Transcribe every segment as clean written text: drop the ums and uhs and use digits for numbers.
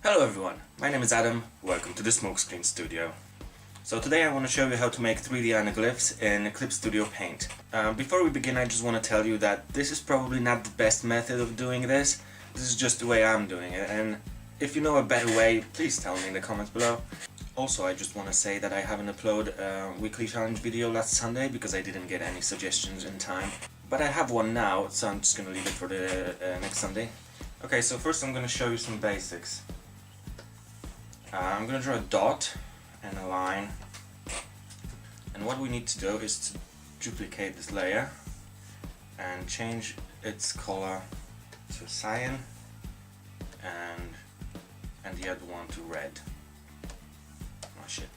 Hello everyone, my name is Adam, welcome to the Smokescreen Studio. So today I want to show you how to make 3D anaglyphs in Clip Studio Paint. Before we begin, I just want to tell you that this is probably not the best method of doing this. This is just the way I'm doing it, and if you know a better way, please tell me in the comments below. Also, I just want to say that I haven't uploaded a weekly challenge video last Sunday because I didn't get any suggestions in time. But I have one now, so I'm just going to leave it for the next Sunday. Okay, so first I'm going to show you some basics. I'm going to draw a dot and a line, and what we need to do is to duplicate this layer and change its color to cyan and the other one to red. Oh shit.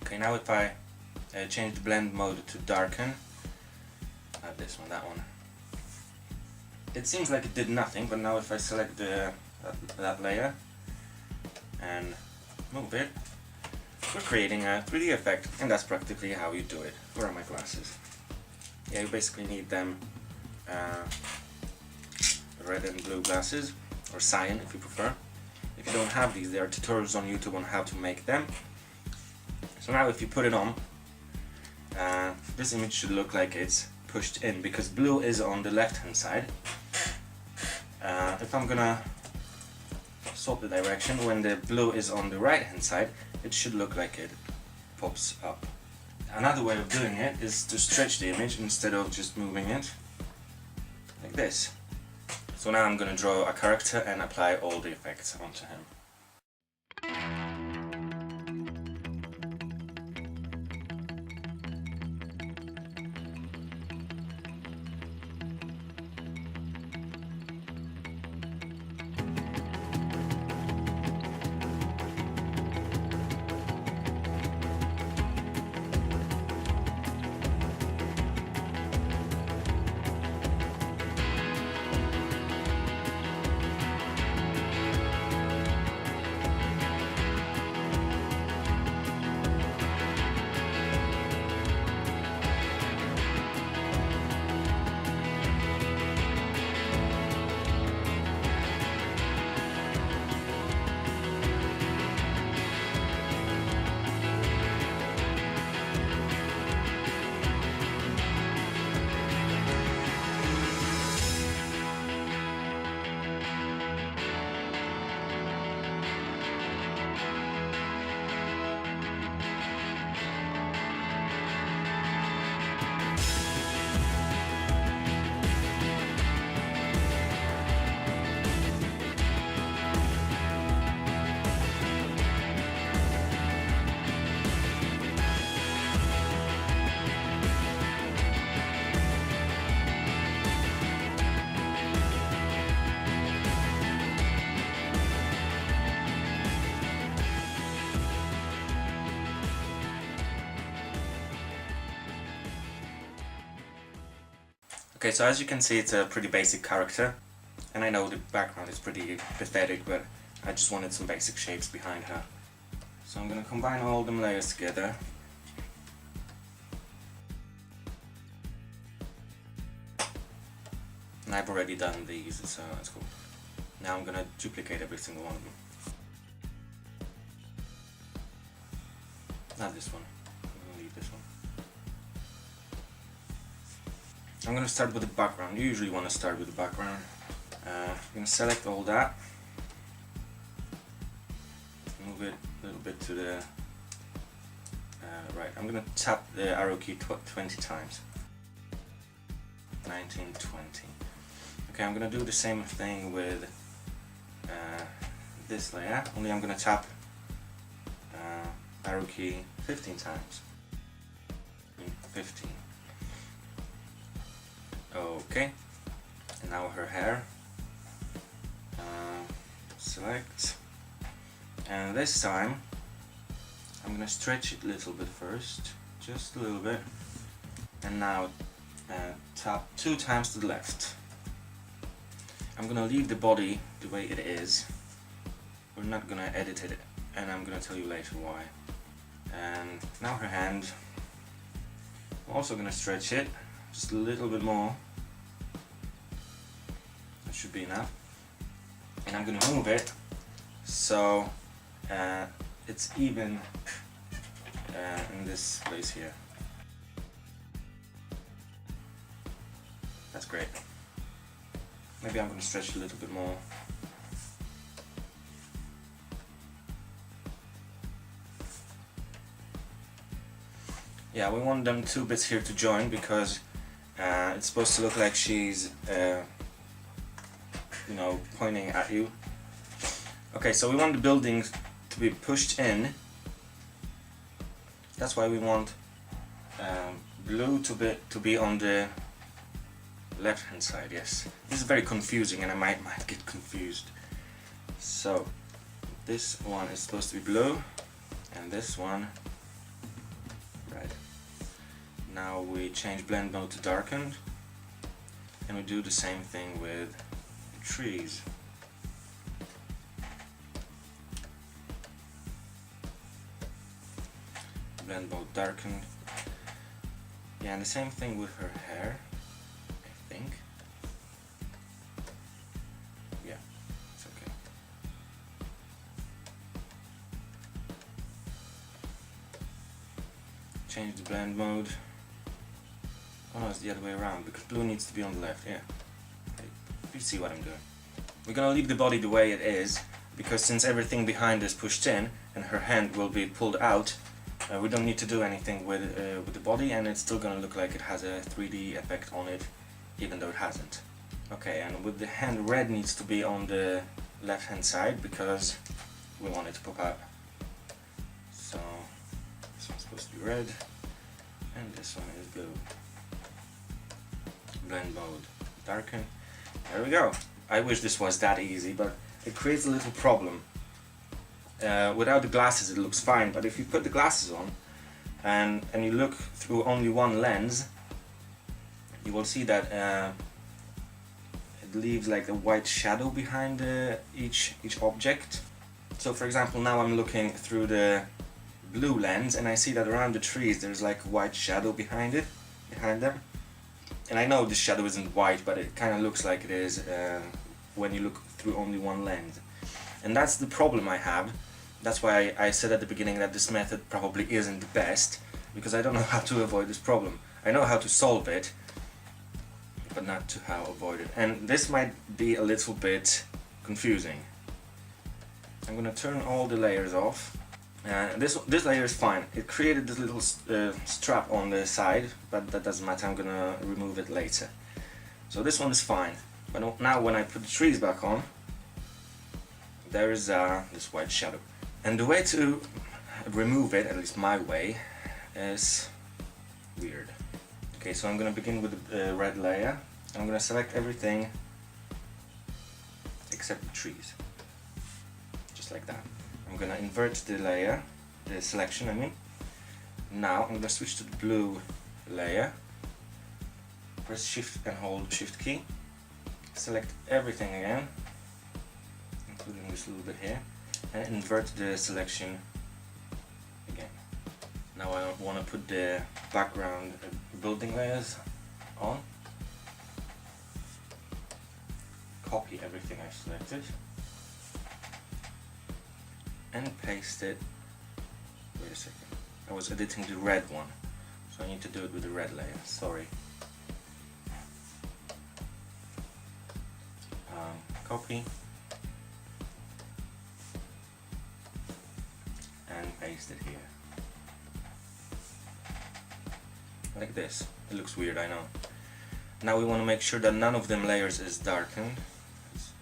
Okay, now if I change the blend mode to darken, this one, that one, it seems like it did nothing, but now if I select that layer and move it, we're creating a 3D effect, and that's practically how you do it. Where are my glasses? Yeah, you basically need them red and blue glasses, or cyan if you prefer. If you don't have these, there are tutorials on YouTube on how to make them. So now if you put it on, this image should look like it's pushed in, because blue is on the left hand side. If I'm gonna swap the direction, when the blue is on the right hand side, it should look like it pops up. Another way of doing it is to stretch the image instead of just moving it like this. So now I'm going to draw a character and apply all the effects onto him. Okay, so as you can see, it's a pretty basic character, and I know the background is pretty pathetic, but I just wanted some basic shapes behind her. So I'm going to combine all them layers together. And I've already done these, so that's cool. Now I'm going to duplicate every single one of them. Not this one. I'm going to leave this one. I'm going to start with the background. You usually want to start with the background. I'm going to select all that. Move it a little bit to the right. I'm going to tap the arrow key 20 times. 19, 20. Okay, I'm going to do the same thing with this layer, only I'm going to tap arrow key 15 times. 15. Okay, and now her hair. Select, and this time I'm going to stretch it a little bit first, just a little bit, and now tap 2 times to the left. I'm going to leave the body the way it is. We're not going to edit it, and I'm going to tell you later why. And now her hand. I'm also going to stretch it just a little bit more. That should be enough. and I'm gonna move it so it's even in this place here. That's great. Maybe I'm gonna stretch it a little bit more. Yeah, we want them two bits here to join because it's supposed to look like she's you know, pointing at you. Okay, so we want the building to be pushed in. That's why we want blue to be on the left hand side. Yes, this is very confusing and I might get confused. So this one is supposed to be blue and this one red. Now we change blend mode to darkened and we do the same thing with the trees. Blend mode darkened. Yeah, and the same thing with her hair, I think. Yeah, it's okay. Change the blend mode. Oh no, it's the other way around because blue needs to be on the left. Yeah, okay. You see what I'm doing. We're gonna leave the body the way it is because since everything behind is pushed in and her hand will be pulled out, we don't need to do anything with the body, and it's still gonna look like it has a 3D effect on it, even though it hasn't. Okay, and with the hand, red needs to be on the left hand side because we want it to pop out. So this one's supposed to be red, and this one is blue. Blend mode, darken. There we go. I wish this was that easy, but it creates a little problem. Without the glasses it looks fine, but if you put the glasses on and you look through only one lens, you will see that it leaves like a white shadow behind each object. So for example, now I'm looking through the blue lens and I see that around the trees there's like a white shadow behind them. And I know this shadow isn't white, but it kind of looks like it is when you look through only one lens. And that's the problem I have. That's why I said at the beginning that this method probably isn't the best, because I don't know how to avoid this problem. I know how to solve it, but not to how to avoid it. And this might be a little bit confusing. I'm gonna turn all the layers off. This layer is fine. It created this little strap on the side, but that doesn't matter. I'm gonna remove it later. So this one is fine. But now when I put the trees back on, there is this white shadow. And the way to remove it, at least my way, is weird. Okay, so I'm gonna begin with the red layer. I'm gonna select everything except the trees. Just like that. I'm gonna invert the layer, the selection I mean. Now I'm gonna switch to the blue layer. Press shift and hold shift key. Select everything again, including this little bit here, and invert the selection again. Now I want to put the background building layers on. Copy everything I've selected and paste it. Wait a second, I was editing the red one, so I need to do it with the red layer, sorry. Copy and paste it here. Like this. It looks weird, I know. Now we want to make sure that none of them layers is darkened.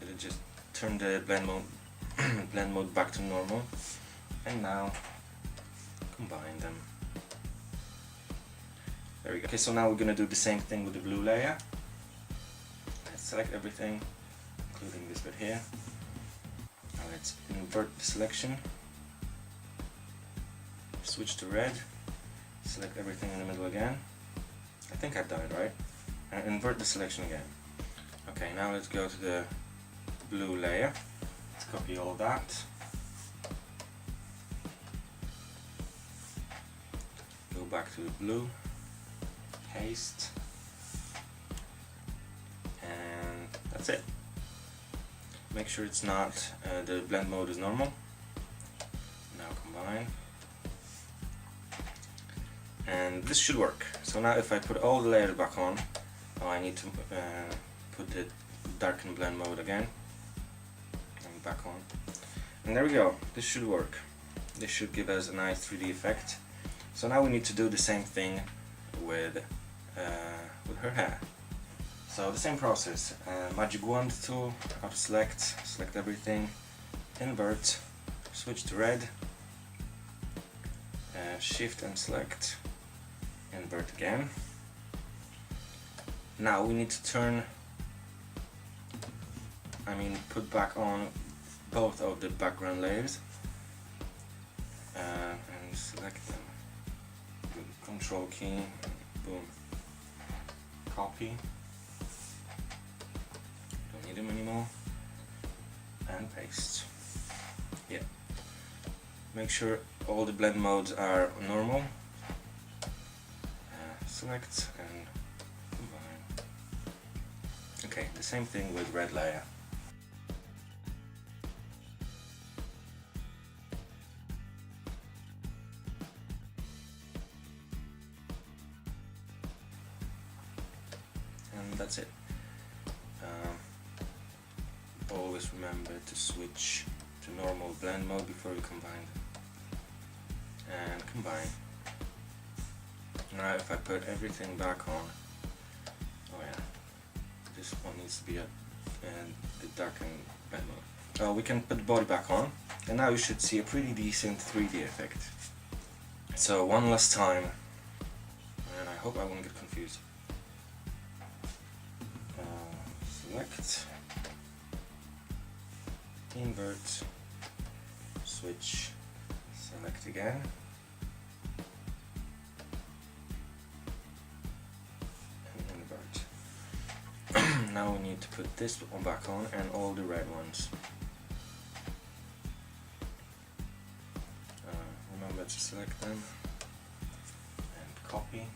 It'll just turn the blend mode back to normal. And now combine them. There we go. Okay, so now we're gonna do the same thing with the blue layer. Let's select everything, including this bit here. Now let's invert the selection. Switch to red. Select everything in the middle again. I think I've done it right. And invert the selection again. Okay, now let's go to the blue layer. Let's copy all of that. Go back to the blue. Paste. And that's it. Make sure it's not, the blend mode is normal. Now combine. And this should work. So now if I put all the layers back on, oh, I need to put the darken blend mode again. And back on. And there we go. This should work. This should give us a nice 3D effect. So now we need to do the same thing with her hair. So the same process. Magic wand tool, auto select everything, invert, switch to red, shift and select, invert again. Now we need to put back on both of the background layers and select them. Control key, boom, copy, don't need them anymore, and paste. Yeah. Make sure all the blend modes are normal. Select and combine. Okay, the same thing with red layer. And that's it. Always remember to switch to normal blend mode before you combine them. And combine. Now if I put everything back on, oh yeah, this one needs to be the darken blend mode. Oh, we can put the body back on, and now you should see a pretty decent 3D effect. So one last time, and I hope I won't get confused. Select, invert, switch, select again, and invert. Now we need to put this one back on and all the red ones. Remember to select them and copy.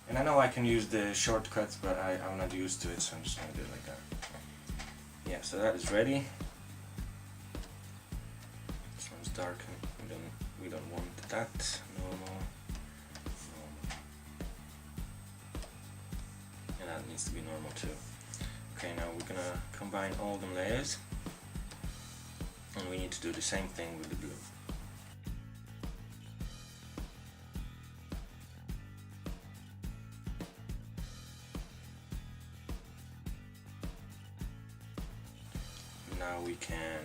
And I know I can use the shortcuts, but I'm not used to it, so I'm just going to do it like that. Yeah, so that is ready. This one's darken. We don't want that. Normal. And that needs to be normal too. Okay, now we're gonna combine all the layers, and we need to do the same thing with the blue. Now we can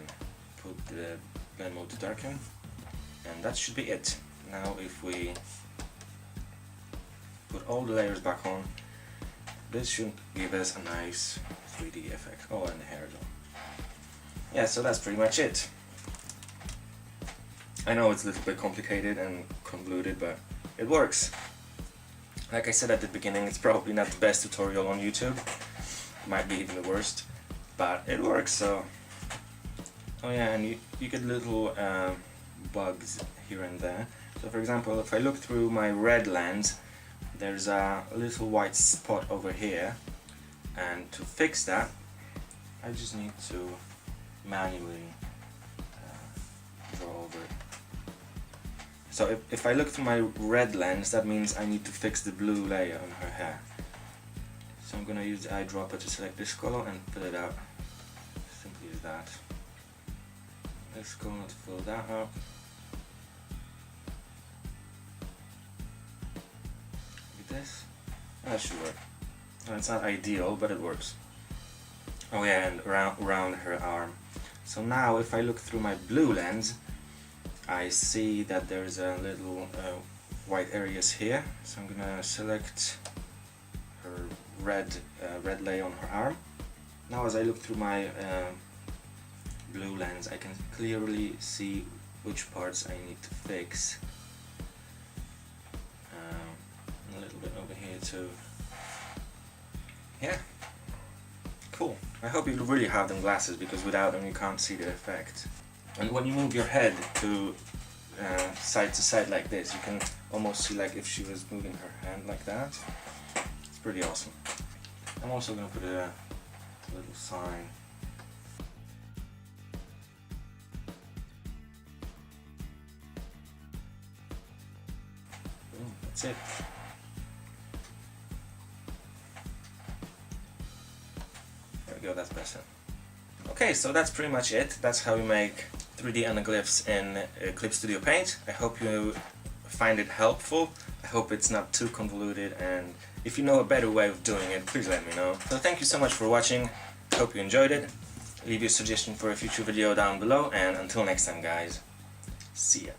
put the blend mode to darken, and that should be it. Now if we put all the layers back on, this should give us a nice 3D effect. Oh, and the hair though. Yeah, so that's pretty much it. I know it's a little bit complicated and convoluted, but it works. Like I said at the beginning, it's probably not the best tutorial on YouTube. It might be even the worst, but it works. So oh yeah, and you get little bugs here and there. So for example, if I look through my red lens, there's a little white spot over here, and to fix that I just need to manually draw over it. So if I look through my red lens, that means I need to fix the blue layer on her hair. So I'm gonna use the eyedropper to select this color and fill it out. Simply as that. Let's go to fill that up. Like this. That should work. And it's not ideal, but it works. Oh yeah, and around her arm. So now if I look through my blue lens, I see that there's a little white areas here. So I'm gonna select her red layer on her arm. Now as I look through my blue lens, I can clearly see which parts I need to fix. A little bit over here too. Yeah, cool. I hope you really have them glasses, because without them you can't see the effect. And when you move your head to side like this, you can almost see like if she was moving her hand like that. It's pretty awesome. I'm also gonna put a little sign. Boom, that's it. There we go, that's better. Okay, so that's pretty much it. That's how we make 3D anaglyphs in Clip Studio Paint. I hope you find it helpful. I hope it's not too convoluted, and if you know a better way of doing it, please let me know. So thank you so much for watching. Hope you enjoyed it. Leave your suggestion for a future video down below, and until next time guys, see ya.